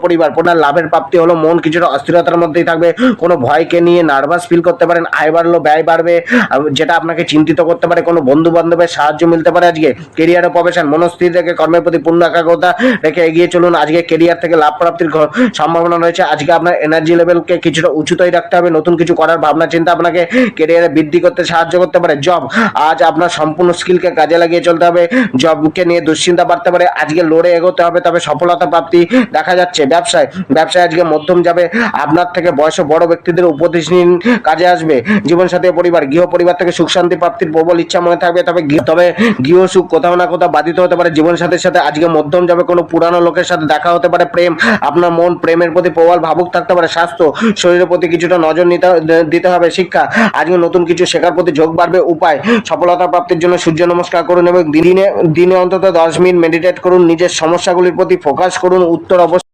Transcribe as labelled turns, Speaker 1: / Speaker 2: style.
Speaker 1: পরিবার আপনার লাভের প্রাপ্তি হলো, মন কিছুটা অস্থিরতার মধ্যেই থাকবে, কোনো ভয়কে নিয়ে নার্ভাস ফিল করতে পারেন, আয় বাড়লো ব্যয় বাড়বে, যেটা আপনাকে চিন্তিত করতে পারে, কোনো বন্ধু বান্ধবের সাহায্য মিলতে পারে। আজকে কেরিয়ারে প্রফেশন, মনস্থির রেখে কর্মের প্রতি পূর্ণ একাগ্রতা রেখে এগিয়ে চলুন। আজকে কেরিয়ার থেকে লাভ প্রাপ্তির সম্ভাবনা রয়েছে। আজকে আপনার এনার্জি লেভেলকে কিছুটা উঁচুতেই রাখতে হবে, নতুন কিছু করার ভাবনা চিন্তা আপনাকে কেরিয়ারে বৃদ্ধি করতে সাহায্য করতে পারে। জব, আজ আপনার সম্পূর্ণ স্কিলকে কাজে লাগিয়ে চলতে হবে, জবকে নিয়ে দুশ্চিন্তা বাড়তে পারে, আজকে লড়ে এগোতে হবে, তবে সফলতা প্রাপ্তি দেখা যাচ্ছে। ব্যবসায় আজকে মধ্যম যাবে, আপনার থেকে বয়সে বড় ব্যক্তিদের উপদেশ নিন, কাজে আসবে। জীবনসাথী পরিবার, গৃহ পরিবার থেকে সুখ শান্তি প্রাপ্তির প্রবল ইচ্ছা মনে থাকবে, তবে গৃহ সুখ কোথাও না কোথাও বাধিত হতে পারে। জীবনসাথীর সাথে আজকে মধ্যম যাবে, কোনো পুরানো লোকের সাথে দেখা হতে পারে। প্রেম, আপনার মন প্রেমের প্রতি প্রবল ভাবুক থাকতে পারে। স্বাস্থ্য, শরীরের প্রতি কিছুটা নজর দিতে হবে। শিক্ষা, আজকে নতুন কিছু শেখার প্রতি ঝোঁক বাড়বে। উপায়, সফলতা প্রাপ্তির জন্য সূর্য নমস্কার করুন এবং দিনে অন্তত 10 মিনিট মেডিটেট করুন। নিজের সমস্যাগুলির প্রতি ফোকাস করুন, উত্তর অবশ্যই